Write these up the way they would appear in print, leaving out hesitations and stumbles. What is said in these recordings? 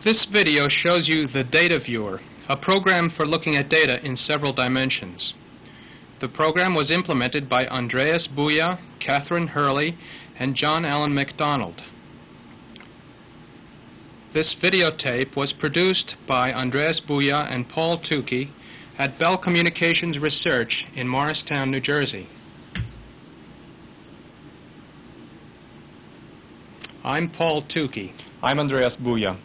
This video shows you the Data Viewer, a program for looking at data in several dimensions. The program was implemented by Andreas Buja, Catherine Hurley, and John Allen MacDonald. This videotape was produced by Andreas Buja and Paul Tukey at Bell Communications Research in Morristown, New Jersey. I'm Paul Tukey. I'm Andreas Buja.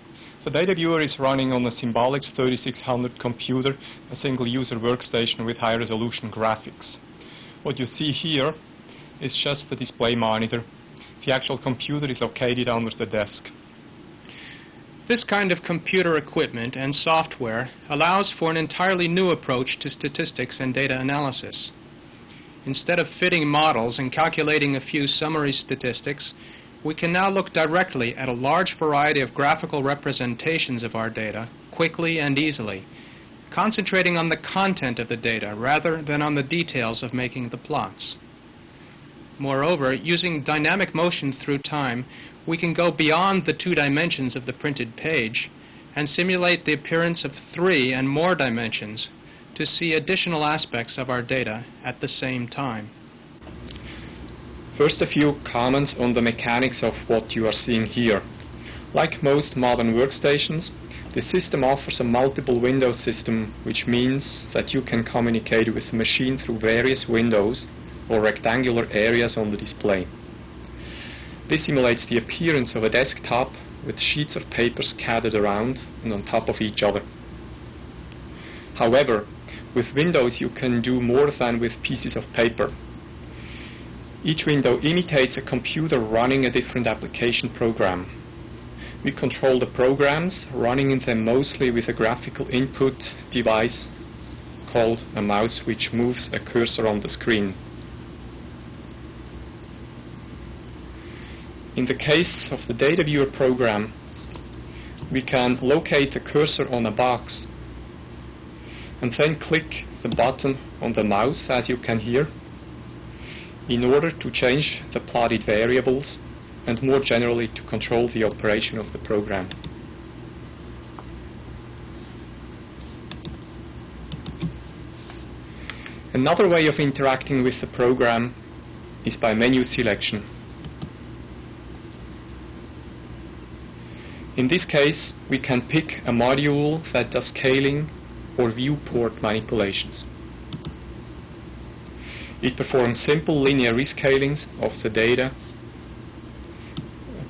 The Data Viewer is running on a Symbolics 3600 computer, a single-user workstation with high-resolution graphics. What you see here is just the display monitor. The actual computer is located under the desk. This kind of computer equipment and software allows for an entirely new approach to statistics and data analysis. Instead of fitting models and calculating a few summary statistics, we can now look directly at a large variety of graphical representations of our data quickly and easily, concentrating on the content of the data rather than on the details of making the plots. Moreover, using dynamic motion through time, we can go beyond the 2 dimensions of the printed page and simulate the appearance of 3 and more dimensions to see additional aspects of our data at the same time. First, a few comments on the mechanics of what you are seeing here. Like most modern workstations, the system offers a multiple window system, which means that you can communicate with the machine through various windows or rectangular areas on the display. This simulates the appearance of a desktop with sheets of paper scattered around and on top of each other. However, with windows you can do more than with pieces of paper. Each window imitates a computer running a different application program. We control the programs, running them mostly with a graphical input device called a mouse, which moves a cursor on the screen. In the case of the Data Viewer program, we can locate the cursor on a box and then click the button on the mouse, as you can hear, in order to change the plotted variables and more generally to control the operation of the program. Another way of interacting with the program is by menu selection. In this case, we can pick a module that does scaling or viewport manipulations. It performs simple linear rescalings of the data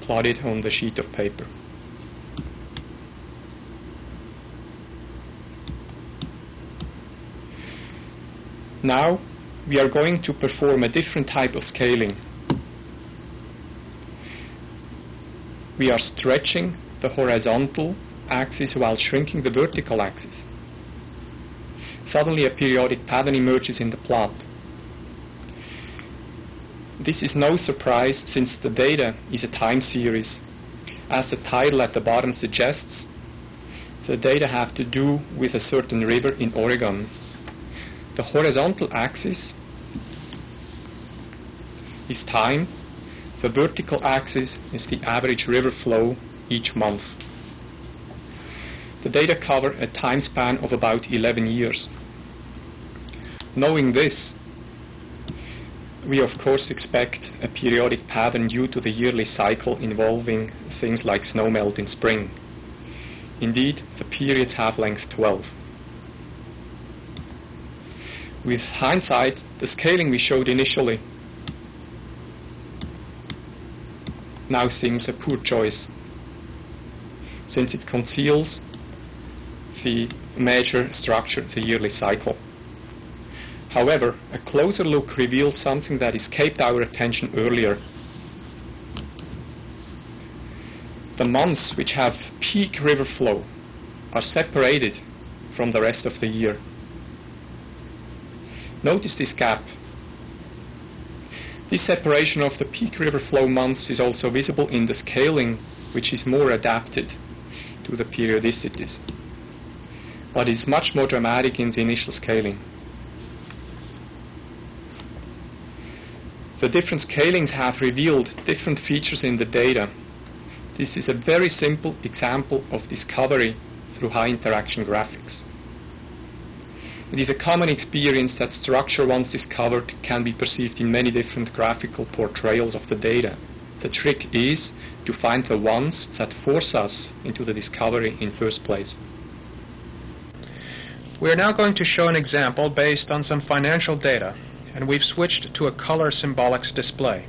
plotted on the sheet of paper. Now we are going to perform a different type of scaling. We are stretching the horizontal axis while shrinking the vertical axis. Suddenly a periodic pattern emerges in the plot. This is no surprise, since the data is a time series. As the title at the bottom suggests, the data have to do with a certain river in Oregon. The horizontal axis is time. The vertical axis is the average river flow each month. The data cover a time span of about 11 years. Knowing this, we of course expect a periodic pattern due to the yearly cycle involving things like snowmelt in spring. Indeed, the periods have length 12. With hindsight, the scaling we showed initially now seems a poor choice, since it conceals the major structure, the yearly cycle. However, a closer look reveals something that escaped our attention earlier. The months which have peak river flow are separated from the rest of the year. Notice this gap. This separation of the peak river flow months is also visible in the scaling, which is more adapted to the periodicities, but is much more dramatic in the initial scaling. The different scalings have revealed different features in the data. This is a very simple example of discovery through high interaction graphics. It is a common experience that structure once discovered can be perceived in many different graphical portrayals of the data. The trick is to find the ones that force us into the discovery in first place. We are now going to show an example based on some financial data, and we've switched to a color symbolics display.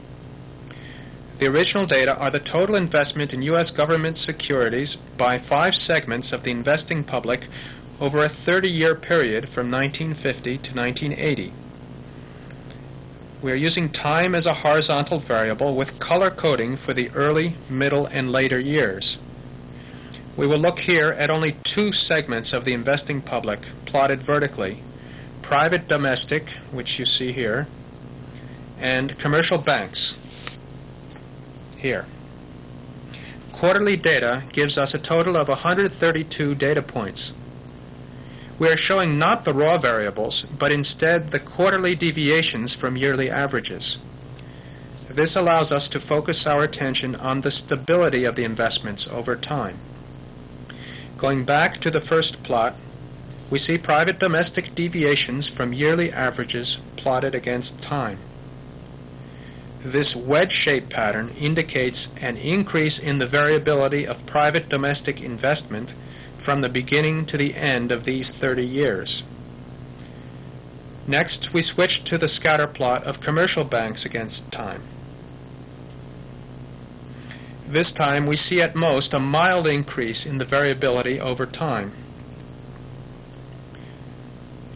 The original data are the total investment in U.S. government securities by 5 segments of the investing public over a 30-year period from 1950 to 1980. We are using time as a horizontal variable with color coding for the early, middle, and later years. We will look here at only 2 segments of the investing public plotted vertically: private domestic, which you see here, and commercial banks, here. Quarterly data gives us a total of 132 data points. We are showing not the raw variables, but instead the quarterly deviations from yearly averages. This allows us to focus our attention on the stability of the investments over time. Going back to the first plot, we see private domestic deviations from yearly averages plotted against time. This wedge-shaped pattern indicates an increase in the variability of private domestic investment from the beginning to the end of these 30 years. Next, we switch to the scatter plot of commercial banks against time. This time, we see at most a mild increase in the variability over time.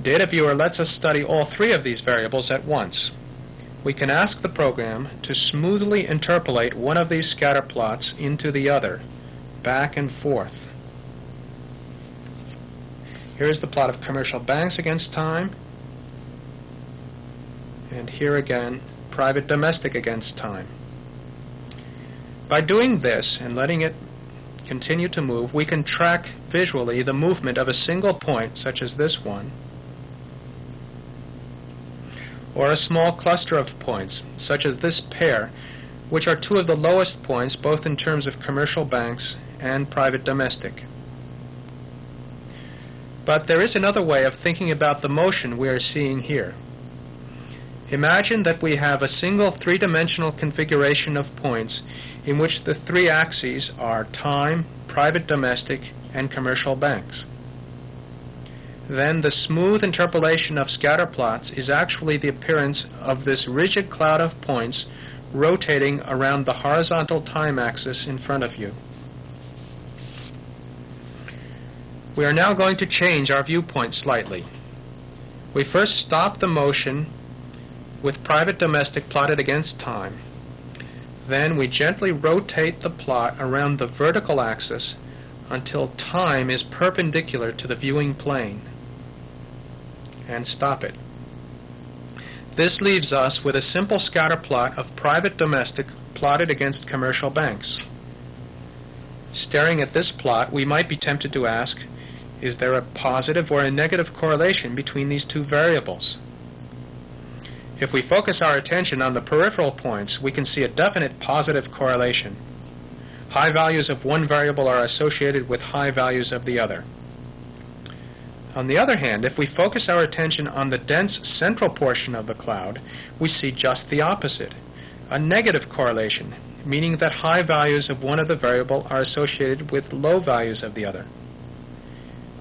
Data Viewer lets us study all 3 of these variables at once. We can ask the program to smoothly interpolate one of these scatter plots into the other, back and forth. Here is the plot of commercial banks against time, and here again, private domestic against time. By doing this and letting it continue to move, we can track visually the movement of a single point, such as this one, or a small cluster of points, such as this pair, which are 2 of the lowest points both in terms of commercial banks and private domestic. But there is another way of thinking about the motion we are seeing here. Imagine that we have a single 3-dimensional configuration of points in which the 3 axes are time, private domestic, and commercial banks. Then the smooth interpolation of scatter plots is actually the appearance of this rigid cloud of points rotating around the horizontal time axis in front of you. We are now going to change our viewpoint slightly. We first stop the motion with private domestic plotted against time. Then we gently rotate the plot around the vertical axis until time is perpendicular to the viewing plane, and stop it. This leaves us with a simple scatter plot of private domestic plotted against commercial banks. Staring at this plot, we might be tempted to ask, is there a positive or a negative correlation between these 2 variables? If we focus our attention on the peripheral points, we can see a definite positive correlation. High values of one variable are associated with high values of the other. On the other hand, if we focus our attention on the dense central portion of the cloud, we see just the opposite, a negative correlation, meaning that high values of one of the variables are associated with low values of the other.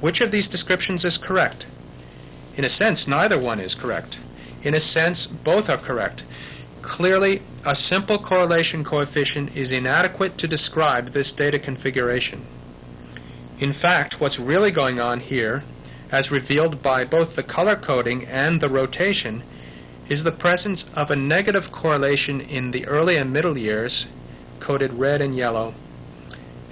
Which of these descriptions is correct? In a sense, neither one is correct. In a sense, both are correct. Clearly, a simple correlation coefficient is inadequate to describe this data configuration. In fact, what's really going on here, as revealed by both the color coding and the rotation, is the presence of a negative correlation in the early and middle years, coded red and yellow,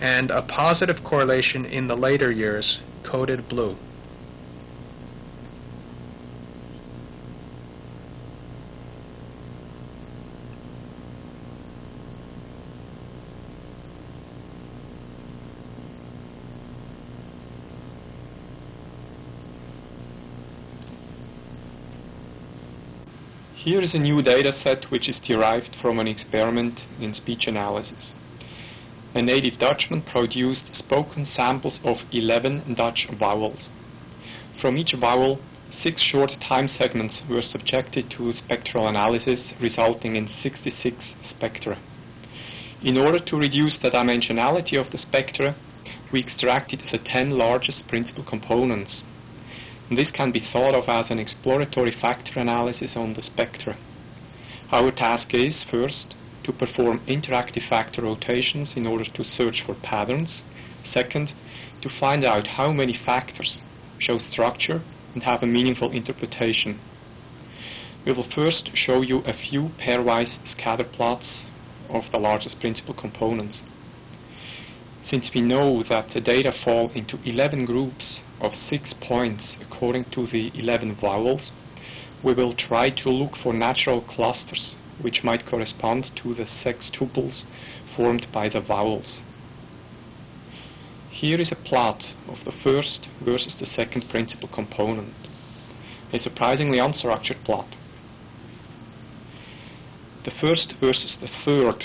and a positive correlation in the later years, coded blue. Here is a new data set which is derived from an experiment in speech analysis. a native Dutchman produced spoken samples of 11 Dutch vowels. From each vowel, 6 short time segments were subjected to spectral analysis, resulting in 66 spectra. In order to reduce the dimensionality of the spectra, we extracted the 10 largest principal components. And this can be thought of as an exploratory factor analysis on the spectra. Our task is, first, to perform interactive factor rotations in order to search for patterns. Second, to find out how many factors show structure and have a meaningful interpretation. We will first show you a few pairwise scatter plots of the largest principal components. Since we know that the data fall into 11 groups of 6 points according to the 11 vowels, we will try to look for natural clusters which might correspond to the sextuples formed by the vowels. Here is a plot of the first versus the second principal component, a surprisingly unstructured plot. The first versus the third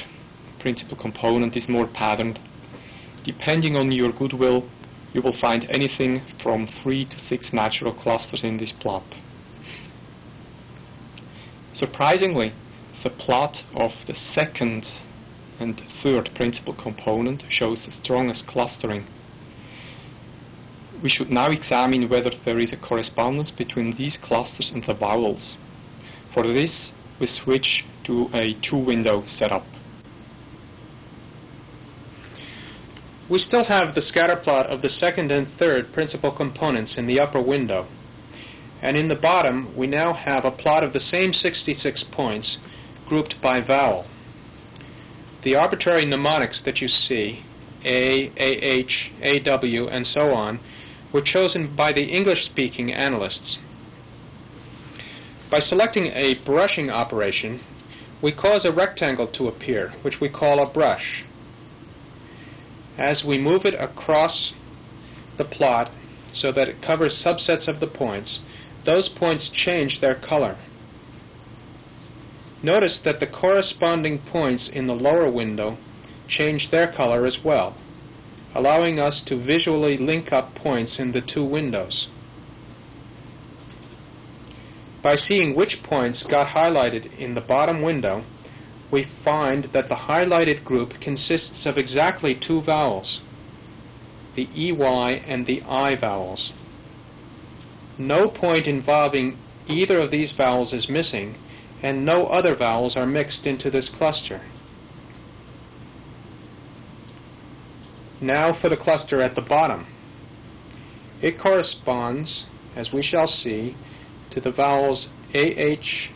principal component is more patterned. Depending on your goodwill, you will find anything from 3 to 6 natural clusters in this plot. Surprisingly, the plot of the second and third principal component shows the strongest clustering. We should now examine whether there is a correspondence between these clusters and the vowels. For this, we switch to a 2-window setup. We still have the scatter plot of the second and third principal components in the upper window. And in the bottom, we now have a plot of the same 66 points grouped by vowel. The arbitrary mnemonics that you see, A, AH, AW, and so on, were chosen by the English-speaking analysts. By selecting a brushing operation, we cause a rectangle to appear, which we call a brush. As we move it across the plot so that it covers subsets of the points, those points change their color. Notice that the corresponding points in the lower window change their color as well, allowing us to visually link up points in the 2 windows. By seeing which points got highlighted in the bottom window, we find that the highlighted group consists of exactly 2 vowels, the EY and the I vowels. No point involving either of these vowels is missing, and no other vowels are mixed into this cluster. Now for the cluster at the bottom. It corresponds, as we shall see, to the vowels AH,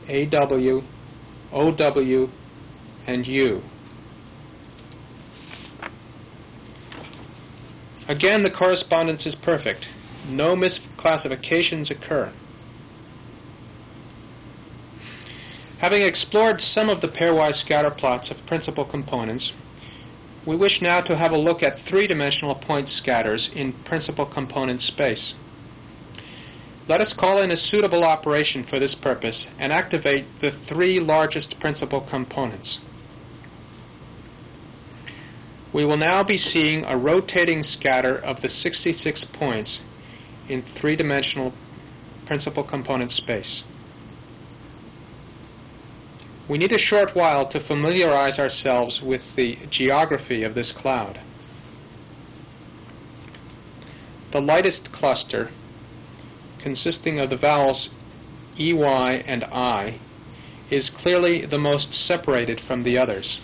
AW, OW, and U. Again, the correspondence is perfect. No misclassifications occur. Having explored some of the pairwise scatter plots of principal components, we wish now to have a look at 3-dimensional point scatters in principal component space. Let us call in a suitable operation for this purpose and activate the 3 largest principal components. We will now be seeing a rotating scatter of the 66 points in 3-dimensional principal component space. We need a short while to familiarize ourselves with the geography of this cloud. The lightest cluster, consisting of the vowels EY and I, is clearly the most separated from the others.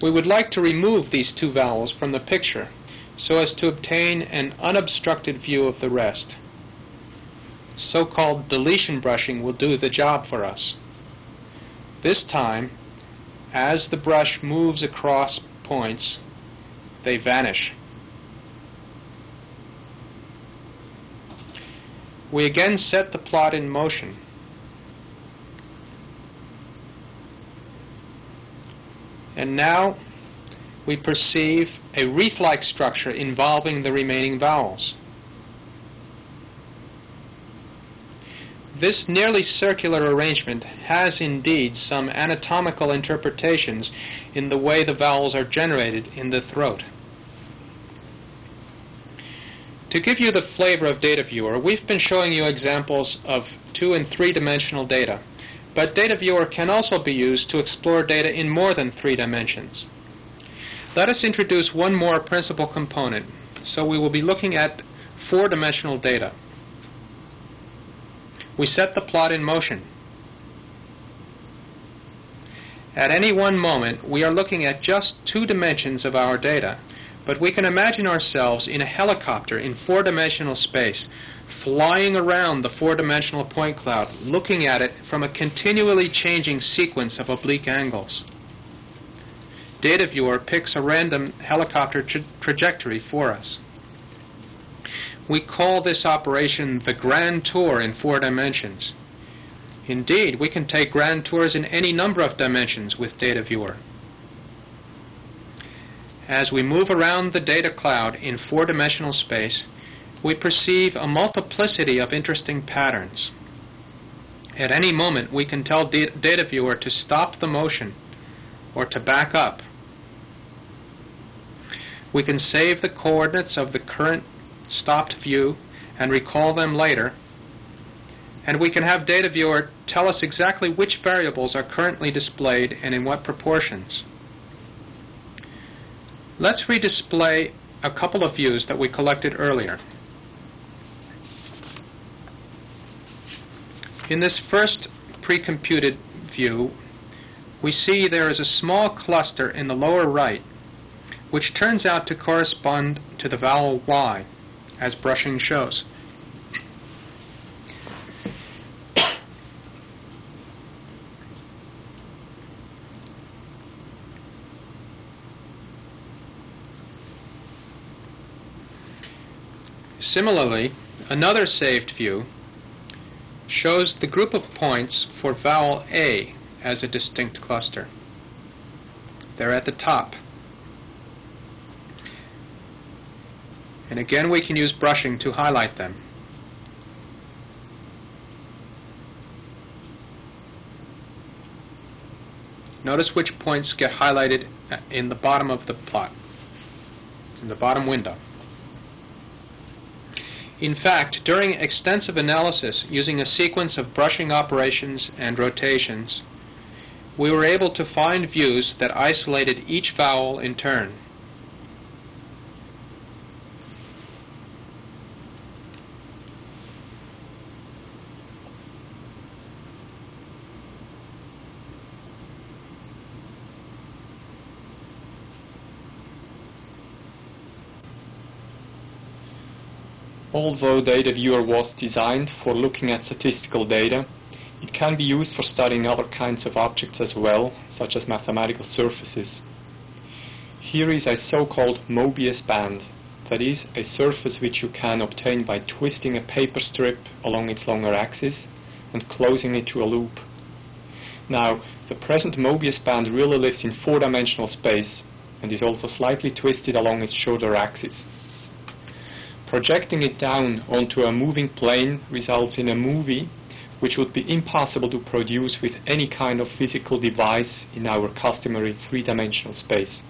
We would like to remove these 2 vowels from the picture so as to obtain an unobstructed view of the rest. So-called deletion brushing will do the job for us. This time, as the brush moves across points, they vanish. We again set the plot in motion. And now we perceive a wreath-like structure involving the remaining vowels. This nearly circular arrangement has indeed some anatomical interpretations in the way the vowels are generated in the throat. To give you the flavor of Data Viewer, we've been showing you examples of 2- and 3-dimensional data, but Data Viewer can also be used to explore data in more than 3 dimensions. Let us introduce one more principal component. So we will be looking at 4-dimensional data. We set the plot in motion. At any one moment, we are looking at just 2 dimensions of our data, but we can imagine ourselves in a helicopter in 4-dimensional space, flying around the 4-dimensional point cloud, looking at it from a continually changing sequence of oblique angles. Data Viewer picks a random helicopter trajectory for us. We call this operation the grand tour in 4 dimensions. Indeed, we can take grand tours in any number of dimensions with Data Viewer. As we move around the data cloud in 4-dimensional space, we perceive a multiplicity of interesting patterns. At any moment, we can tell Data Viewer to stop the motion or to back up. We can save the coordinates of the current stopped view and recall them later. And we can have Data Viewer tell us exactly which variables are currently displayed and in what proportions. Let's redisplay a couple of views that we collected earlier. In this first pre-computed view, we see there is a small cluster in the lower right, which turns out to correspond to the vowel Y, as brushing shows. Similarly, another saved view shows the group of points for vowel A as a distinct cluster. They're at the top. And again, we can use brushing to highlight them. Notice which points get highlighted in the bottom of the plot, in the bottom window. In fact, during extensive analysis using a sequence of brushing operations and rotations, we were able to find views that isolated each vowel in turn. Although Data Viewer was designed for looking at statistical data, it can be used for studying other kinds of objects as well, such as mathematical surfaces. Here is a so-called Mobius band, that is, a surface which you can obtain by twisting a paper strip along its longer axis and closing it to a loop. Now, the present Mobius band really lives in 4-dimensional space and is also slightly twisted along its shorter axis. Projecting it down onto a moving plane results in a movie which would be impossible to produce with any kind of physical device in our customary 3-dimensional space.